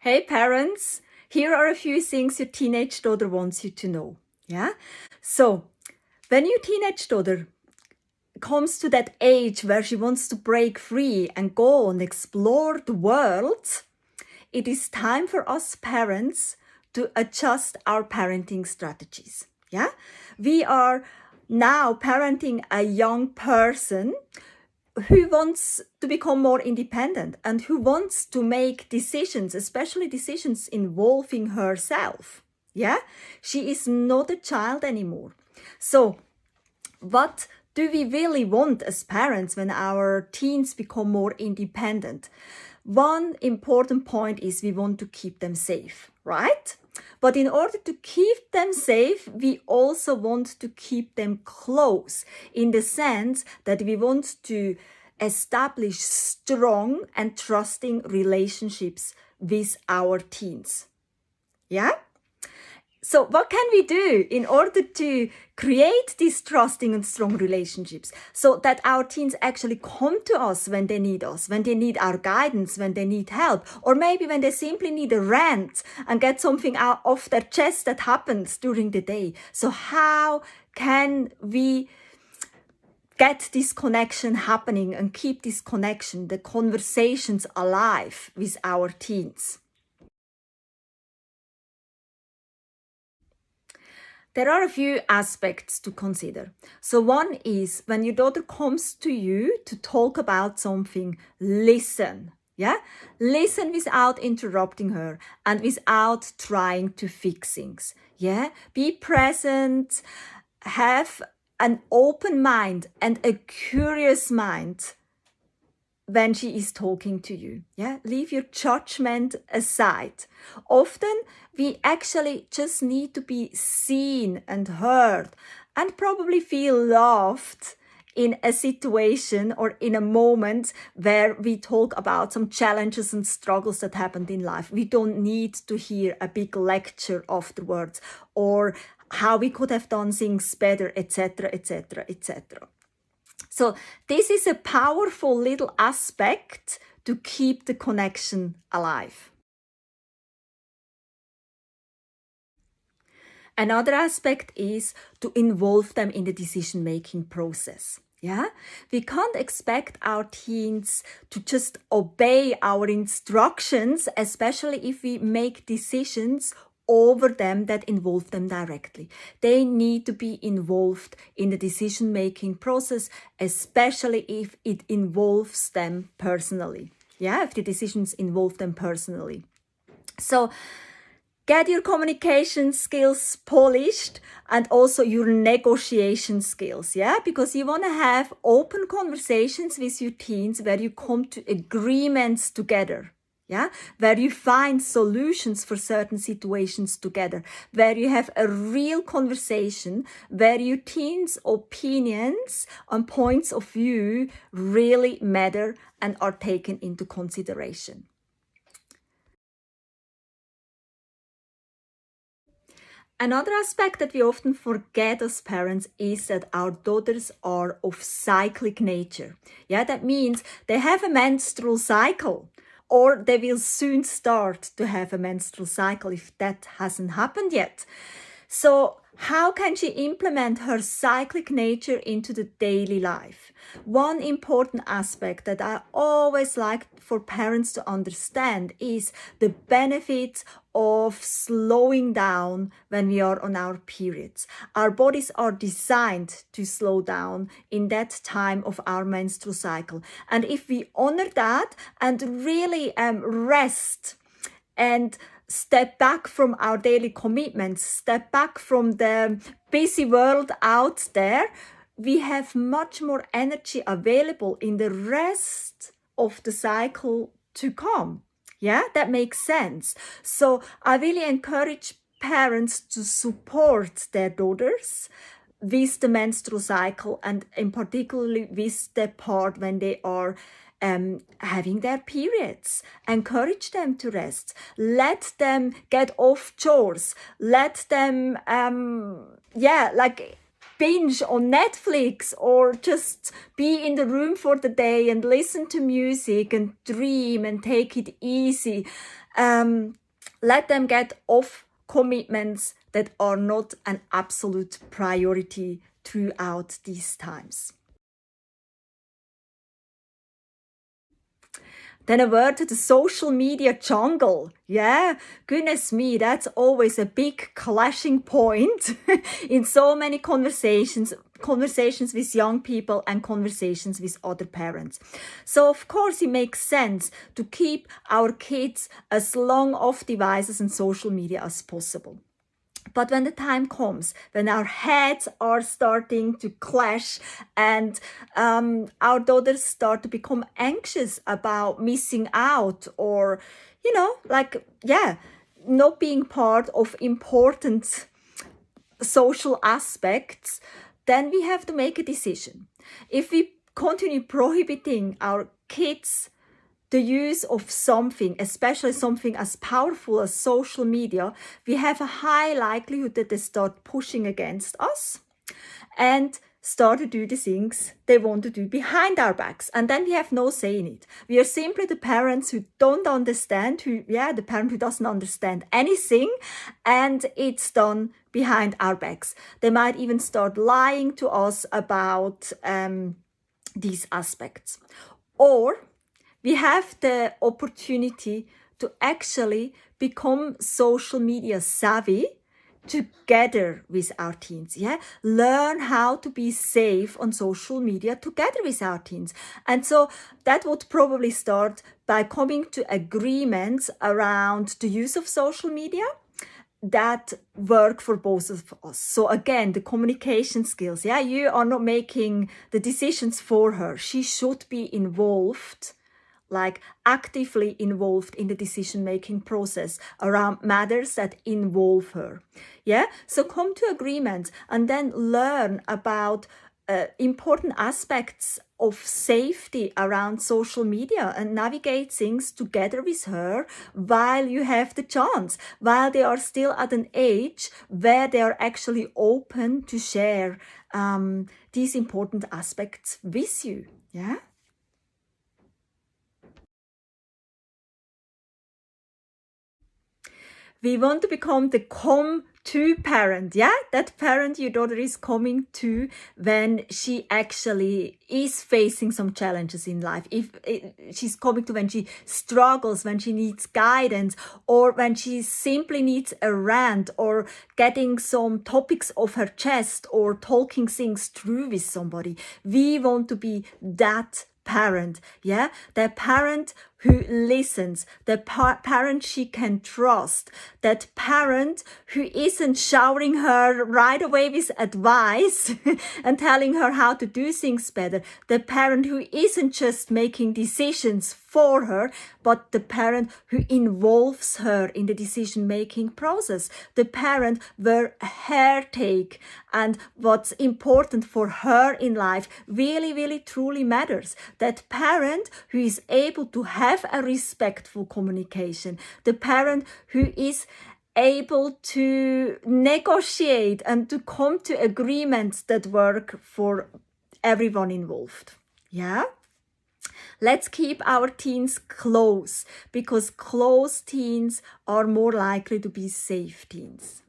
Hey parents, here are a few things your teenage daughter wants you to know. Yeah? So, when your teenage daughter comes to that age where she wants to break free and go and explore the world, it is time for us parents to adjust our parenting strategies. Yeah? We are now parenting a young person who wants to become more independent and who wants to make decisions, especially decisions involving herself. Yeah, she is not a child anymore. So, what do we really want as parents when our teens become more independent? One important point is we want to keep them safe, right? But in order to keep them safe, we also want to keep them close in the sense that we want to establish strong and trusting relationships with our teens. Yeah? So what can we do in order to create these trusting and strong relationships so that our teens actually come to us when they need us, when they need our guidance, when they need help, or maybe when they simply need a rant and get something out off their chest that happens during the day. So how can we get this connection happening and keep this connection, the conversations alive with our teens? There are a few aspects to consider. So one is when your daughter comes to you to talk about something, listen. Yeah? Listen without interrupting her and without trying to fix things. Yeah? Be present, have an open mind and a curious mind when she is talking to you. Yeah, leave your judgment aside. Often we actually just need to be seen and heard and probably feel loved in a situation or in a moment where we talk about some challenges and struggles that happened in life. We don't need to hear a big lecture afterwards or how we could have done things better, etc., etc., etc. So this is a powerful little aspect to keep the connection alive. Another aspect is to involve them in the decision-making process. Yeah, we can't expect our teens to just obey our instructions, especially if we make decisions over them that involve them directly. They need to be involved in the decision-making process, especially if it involves them personally. Yeah, if the decisions involve them personally. So get your communication skills polished and also your negotiation skills, yeah? Because you want to have open conversations with your teens where you come to agreements together. Yeah, where you find solutions for certain situations together, where you have a real conversation, where your teens' opinions and points of view really matter and are taken into consideration. Another aspect that we often forget as parents is that our daughters are of cyclic nature. Yeah, that means they have a menstrual cycle, or they will soon start to have a menstrual cycle if that hasn't happened yet. So how can she implement her cyclic nature into the daily life? One important aspect that I always like for parents to understand is the benefits of slowing down when we are on our periods. Our bodies are designed to slow down in that time of our menstrual cycle. And if we honor that and really rest and step back from our daily commitments, step back from the busy world out there, we have much more energy available in the rest of the cycle to come. Yeah, that makes sense. So I really encourage parents to support their daughters with the menstrual cycle and in particularly with the part when they are having their periods. Encourage them to rest. Let them get off chores. Let them, binge on Netflix or just be in the room for the day and listen to music and dream and take it easy. Let them get off commitments that are not an absolute priority throughout these times. Then a word to the social media jungle. Yeah, goodness me, that's always a big clashing point in so many conversations with young people and conversations with other parents. So of course it makes sense to keep our kids as long off devices and social media as possible. But when the time comes, when our heads are starting to clash and our daughters start to become anxious about missing out or, not being part of important social aspects, then we have to make a decision. If we continue prohibiting our kids the use of something, especially something as powerful as social media, we have a high likelihood that they start pushing against us and start to do the things they want to do behind our backs. And then we have no say in it. We are simply the parents who don't understand, the parent who doesn't understand anything, and it's done behind our backs. They might even start lying to us about these aspects. Or we have the opportunity to actually become social media savvy together with our teens. Learn how to be safe on social media together with our teens. And so that would probably start by coming to agreements around the use of social media that work for both of us. So again, the communication skills. You are not making the decisions for her. She should be involved, like actively involved in the decision-making process around matters that involve her. So come to agreement and then learn about important aspects of safety around social media and navigate things together with her while you have the chance, while they are still at an age where they are actually open to share these important aspects with you. We want to become the come-to parent, that parent your daughter is coming to when she actually is facing some challenges in life. If she's coming to when she struggles, when she needs guidance, or when she simply needs a rant, or getting some topics off her chest, or talking things through with somebody. We want to be that parent, that parent who listens, the parent she can trust, that parent who isn't showering her right away with advice and telling her how to do things better, the parent who isn't just making decisions for her, but the parent who involves her in the decision-making process, the parent where her take and what's important for her in life really, really, truly matters. That parent who is able to have a respectful communication, the parent who is able to negotiate and to come to agreements that work for everyone involved. Let's keep our teens close, because close teens are more likely to be safe teens.